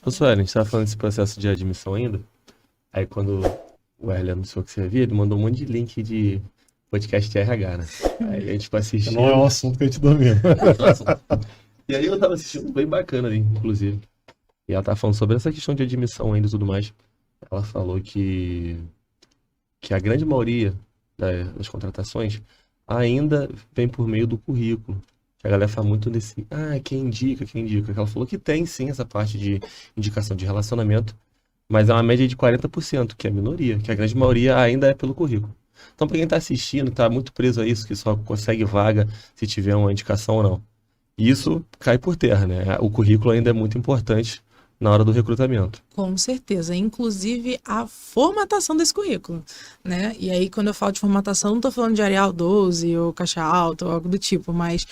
Ô, Sueli, a gente estava falando desse processo de admissão ainda. Aí quando o Erle anunciou que você ia vir, ele mandou um monte de link de podcast de RH, né? Aí a gente foi Que não é assistindo. um assunto que a gente domina. Nossa. E aí eu tava assistindo bem bacana ali, inclusive. E ela tava falando sobre essa questão de admissão ainda e tudo mais. Ela falou que a grande maioria das contratações ainda vem por meio do currículo. Que a galera fala muito desse, quem indica, quem indica. Ela falou que tem sim essa parte de indicação de relacionamento, mas é uma média de 40%, que é a minoria, que a grande maioria ainda é pelo currículo. Então, para quem está assistindo, está muito preso a isso, que só consegue vaga se tiver uma indicação ou não. E isso cai por terra, né? O currículo ainda é muito importante na hora do recrutamento. Com certeza, inclusive a formatação desse currículo, né? E aí, quando eu falo de formatação, não estou falando de Arial 12 ou Caixa Alta ou algo do tipo, mas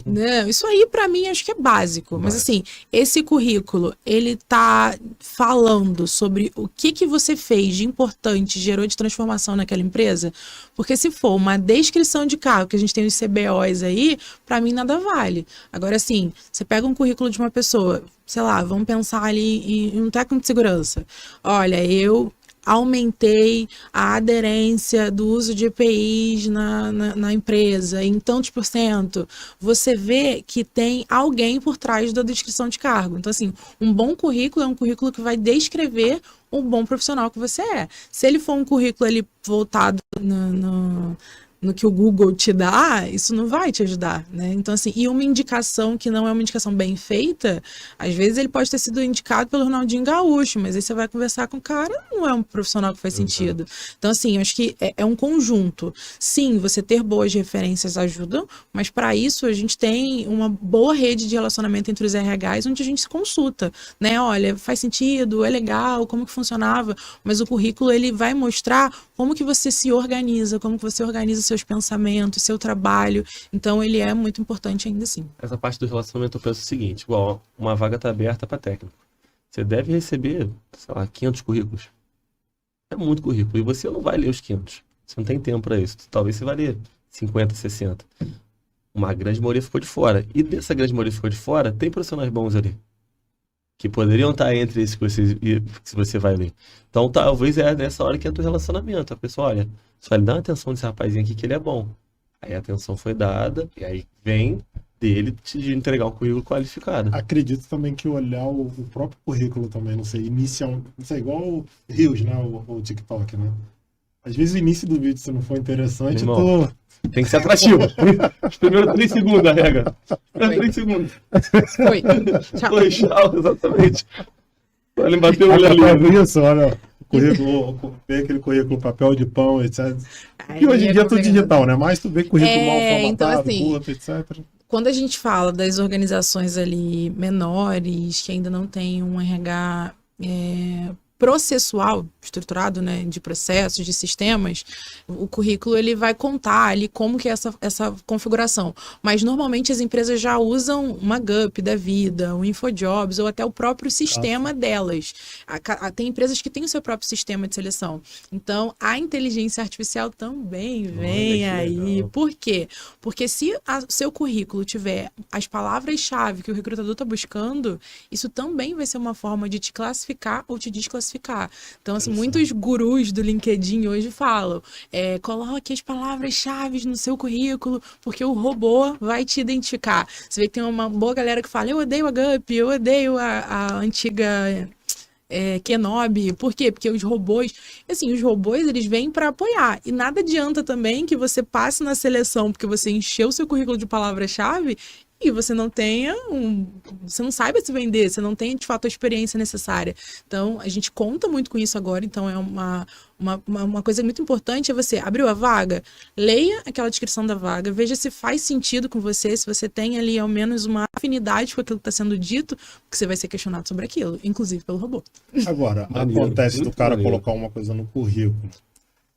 né, isso aí para mim acho que é básico. Mas assim, esse currículo, ele tá falando sobre o que você fez de importante, gerou de transformação naquela empresa, porque se for uma descrição de cargo, que a gente tem os CBOs aí, para mim nada vale. Agora, assim, você pega um currículo de uma pessoa, sei lá, vamos pensar ali em um técnico de segurança. Olha, eu aumentei a aderência do uso de EPIs na empresa em tantos por cento. Você vê que tem alguém por trás da descrição de cargo. Então, assim, um bom currículo é um currículo que vai descrever o bom profissional que você é. Se ele for um currículo ali voltado no que o Google te dá, isso não vai te ajudar, né? Então, assim, e uma indicação que não é uma indicação bem feita, às vezes ele pode ter sido indicado pelo Ronaldinho Gaúcho, mas aí você vai conversar com o cara, não é um profissional que faz sentido. Então, assim, eu acho que é um conjunto. Sim, você ter boas referências ajuda, mas para isso a gente tem uma boa rede de relacionamento entre os RHs, onde a gente se consulta, né? Olha, faz sentido, é legal, como que funcionava, mas o currículo, ele vai mostrar como que você se organiza, como que você organiza seus pensamentos, seu trabalho. Então, ele é muito importante ainda assim. Essa parte do relacionamento eu penso o seguinte, igual uma vaga está aberta para técnico. Você deve receber, sei lá, 500 currículos. É muito currículo. E você não vai ler os 500. Você não tem tempo para isso. Talvez você vá ler 50, 60. Uma grande maioria ficou de fora. E dessa grande maioria que ficou de fora, tem profissionais bons ali. Que poderiam estar entre esses que você vai ler. Então, talvez é nessa hora que entra o relacionamento. A pessoa, olha, só ele dá uma atenção nesse rapazinho aqui que ele é bom. Aí a atenção foi dada, e aí vem dele de entregar um currículo qualificado. Acredito também que olhar o próprio currículo também, não sei, não sei, igual o Reels, né, o TikTok, né? Às vezes o início do vídeo, se não for interessante, Irmão, tem que ser atrativo. Os primeiros 3 segundos a regra. Os 3 segundos. Foi. Tchau. Foi, tchau, exatamente. Ele bateu o olho ali. Isso, olha, currículo, vê aquele currículo, papel de pão, etc. Aí E hoje em é dia é tudo complicado. digital, né? Mas tu vê currículo mal Então, formatado, assim, curto, etc. quando a gente fala das organizações ali menores, que ainda não tem um RH processual, estruturado, né, de processos, de sistemas, o currículo ele vai contar ali como que é essa configuração. Mas normalmente as empresas já usam uma GUP da vida, o InfoJobs ou até o próprio sistema delas. Tem empresas que têm o seu próprio sistema de seleção. Então, a inteligência artificial também vem aí. legal. Por quê? Porque se o seu currículo tiver as palavras-chave que o recrutador está buscando, isso também vai ser uma forma de te classificar ou te desclassificar. Então, assim, muitos gurus do LinkedIn hoje falam, coloque as palavras-chave no seu currículo, porque o robô vai te identificar. Você vê que tem uma boa galera que fala, eu odeio a GUP, eu odeio a antiga Kenobi. Por quê? Porque os robôs, assim, os robôs, eles vêm para apoiar. E nada adianta também que você passe na seleção porque você encheu o seu currículo de palavra-chave e você não tenha você não saiba se vender, você não tem de fato a experiência necessária. Então, a gente conta muito com isso agora, então é uma coisa muito importante é você abriu a vaga, leia aquela descrição da vaga, veja se faz sentido com você, se você tem ali ao menos uma afinidade com aquilo que está sendo dito, porque você vai ser questionado sobre aquilo, inclusive pelo robô. Agora, Maneiro, acontece do muito cara maneiro. colocar uma coisa no currículo,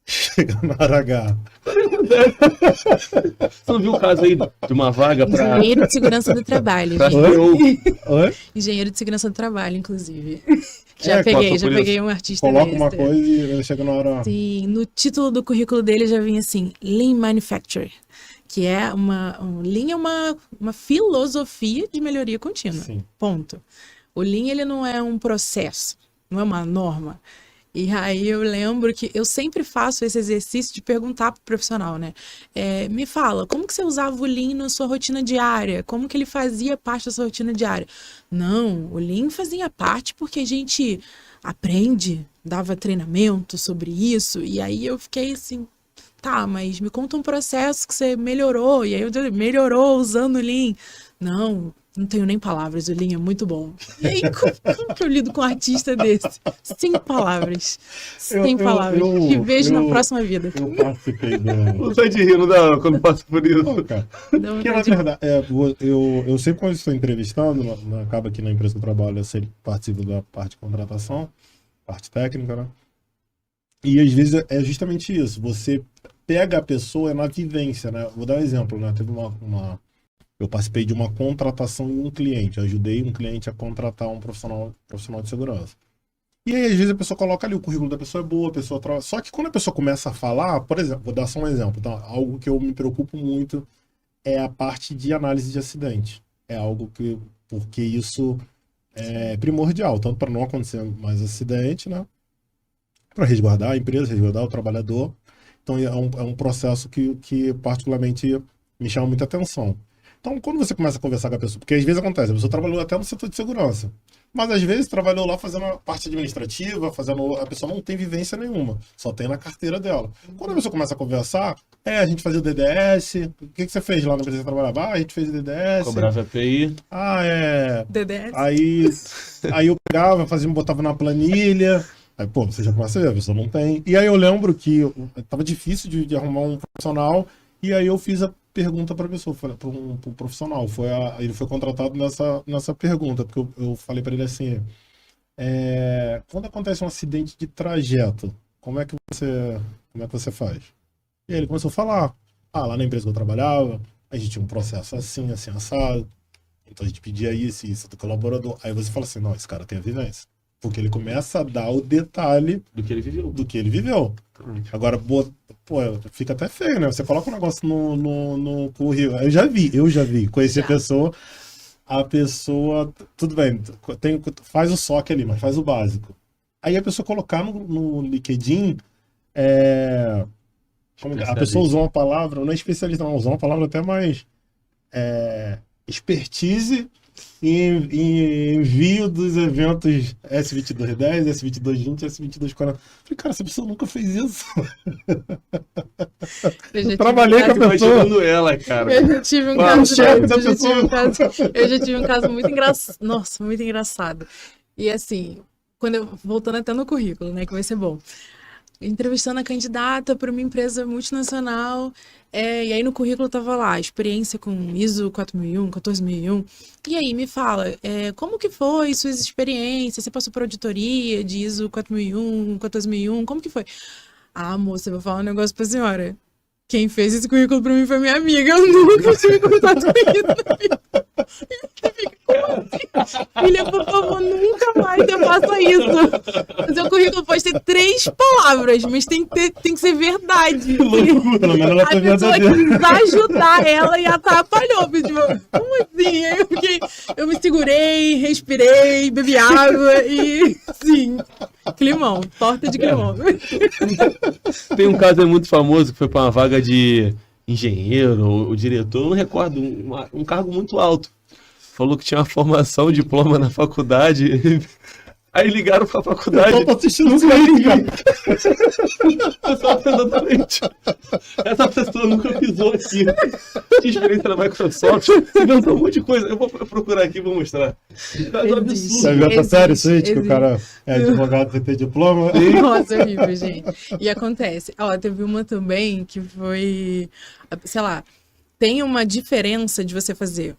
chega na hora H. Você não viu o caso aí de uma vaga para Engenheiro de segurança do trabalho, gente. Oi? Engenheiro de segurança do trabalho, inclusive. É, Já peguei curioso. um artista Coloca uma desse. coisa e ele chega na hora. Sim, no título do currículo dele já vinha assim, Lean Manufacturing, que é Lean é uma filosofia de melhoria contínua. Sim. Ponto. O Lean, ele não é um processo, não é uma norma. E aí eu lembro que eu sempre faço esse exercício de perguntar pro profissional, né? Me fala, como que você usava o Lean na sua rotina diária? Como que ele fazia parte da sua rotina diária? Não, o Lean fazia parte porque a gente aprende, dava treinamento sobre isso. E aí eu fiquei assim, tá, mas me conta um processo que você melhorou. E aí eu melhorou usando o Lean. Não tenho nem palavras, o Lean é muito bom. E aí, como que eu lido com um artista desse? Sem palavras. Sem palavras. Te vejo na próxima vida. Eu participei Não sai de rir, não dá quando passa por isso. Não, cara. Porque, na verdade, eu sempre quando estou entrevistando, acaba aqui na empresa que eu trabalho, eu sempre participo da parte de contratação, parte técnica, né? E às vezes é justamente isso. Você pega a pessoa na vivência, né? Vou dar um exemplo, né? Teve eu participei de uma contratação em um cliente. Eu ajudei um cliente a contratar um profissional de segurança. E aí, às vezes, a pessoa coloca ali, o currículo da pessoa é boa, a pessoa trabalha. Só que quando a pessoa começa a falar, por exemplo, vou dar só um exemplo, tá? Algo que eu me preocupo muito é a parte de análise de acidente. É algo porque isso é primordial, tanto para não acontecer mais acidente, né? Para resguardar a empresa, resguardar o trabalhador. Então, é um processo que particularmente me chama muita atenção. Então, quando você começa a conversar com a pessoa, porque às vezes acontece, a pessoa trabalhou até no setor de segurança, mas às vezes trabalhou lá fazendo a parte administrativa, a pessoa não tem vivência nenhuma, só tem na carteira dela. Quando a pessoa começa a conversar, a gente fazia o DDS, o que você fez lá na empresa que você trabalhava? A gente fez o DDS. Cobrava API. DDS. Aí eu pegava, botava na planilha, aí, pô, você já começa a ver, a pessoa não tem. E aí eu lembro que tava difícil de arrumar um profissional, e aí eu fiz a pergunta para a pessoa, para um profissional. Ele foi contratado nessa pergunta, porque eu falei para ele assim, quando acontece um acidente de trajeto, como é que você faz? E aí ele começou a falar, lá na empresa que eu trabalhava, a gente tinha um processo assim, assim, assado, então a gente pedia isso do colaborador. Aí você fala assim, não, esse cara tem a vivência. Porque ele começa a dar o detalhe do que ele viveu. Agora, fica até feio, né? Você coloca um negócio no currículo. Eu já vi. Conheci a pessoa, tudo bem, faz o SOC ali, mas faz o básico. Aí a pessoa colocar no LinkedIn, a pessoa usou uma palavra, não é especialista, não, usou uma palavra até mais expertise em envio dos eventos S2210, S2220, S2240. Falei, cara, essa pessoa nunca fez isso. Eu trabalhei com a pessoa. Ela, cara. Eu já tive um caso. Eu já tive um caso muito engraçado. Nossa, muito engraçado. E assim, voltando até no currículo, né, que vai ser bom. Entrevistando a candidata para uma empresa multinacional, e aí no currículo tava lá, experiência com ISO 4001, 14001, e aí me fala, como que foi suas experiências, você passou por auditoria de ISO 4001, 14001, como que foi? Moça, eu vou falar um negócio pra senhora, quem fez esse currículo pra mim foi minha amiga, eu nunca tive contato com isso na vida. Você fica, como assim? Filha, por favor, nunca mais eu faça isso. O seu currículo pode ter 3 palavras, mas tem que ser verdade. A pessoa quis ajudar ela e atrapalhou. Tipo, como assim? Eu me segurei, respirei, bebi água e, sim, climão, torta de climão. Tem um caso muito famoso que foi para uma vaga de engenheiro ou diretor, eu não recordo, um cargo muito alto. Falou que tinha uma formação, diploma na faculdade. Aí ligaram pra faculdade. Eu tô assistindo isso aí, cara. Exatamente. Essa pessoa nunca pisou aqui. Tinha experiência na Microsoft. Inventou um monte de coisa. Eu vou procurar aqui e vou mostrar. Tá sério isso aí? Que o cara é advogado sem ter diploma? Nossa, horrível, gente. E acontece. Teve uma também que foi, sei lá, tem uma diferença de você fazer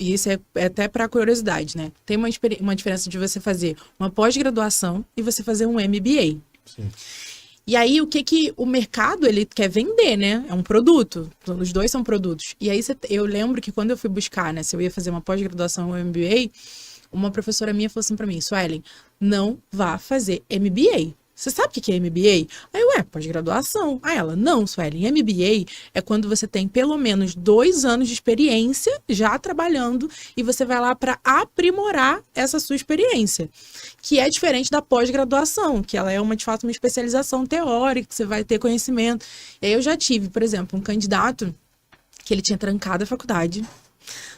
e isso é até para curiosidade, né? Tem uma diferença de você fazer uma pós-graduação e você fazer um MBA. Sim. E aí, o que o mercado, ele quer vender, né? É um produto. Os dois são produtos. E aí, eu lembro que quando eu fui buscar, né? Se eu ia fazer uma pós-graduação ou um MBA, uma professora minha falou assim pra mim, Suelen, não vá fazer MBA. você sabe o que é MBA? Aí, ué, pós-graduação. Aí ela, não, Suelen, MBA é quando você tem pelo menos 2 anos de experiência já trabalhando e você vai lá para aprimorar essa sua experiência, que é diferente da pós-graduação, que ela é de fato uma especialização teórica, que você vai ter conhecimento. E aí eu já tive, por exemplo, um candidato que ele tinha trancado a faculdade,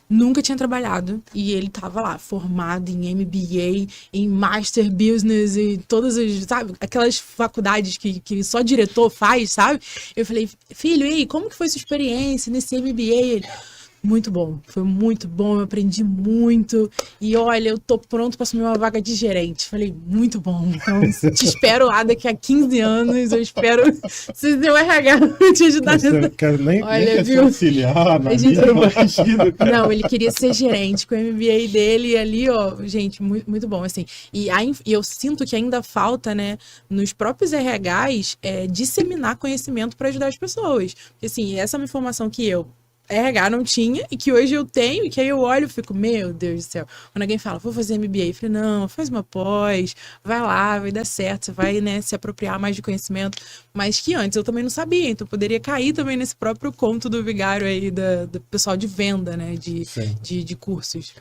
nunca tinha trabalhado, e ele tava lá, formado em MBA, em Master Business, e todas as, sabe, aquelas faculdades que só diretor faz, sabe? Eu falei, filho, e aí, como que foi sua experiência nesse MBA? Ele, muito bom, foi muito bom, eu aprendi muito, e olha, eu tô pronto para assumir uma vaga de gerente. Falei, muito bom, então te espero lá daqui a 15 anos, eu espero se o RH te ajudar. Você quer nem Olha, quer ser viu? auxiliar na A gente vida. Não, ele queria ser gerente com o MBA dele e ali, ó, gente, muito, muito bom, assim. E eu sinto que ainda falta, né, nos próprios RHs, disseminar conhecimento para ajudar as pessoas. Porque, assim, essa é uma informação que RH não tinha e que hoje eu tenho, e que aí eu olho e fico, meu Deus do céu. Quando alguém fala, vou fazer MBA, eu falei, não, faz uma pós, vai lá, vai dar certo, você vai, né, se apropriar mais de conhecimento. Mas que antes eu também não sabia, então eu poderia cair também nesse próprio conto do vigário aí, do pessoal de venda, né, de cursos.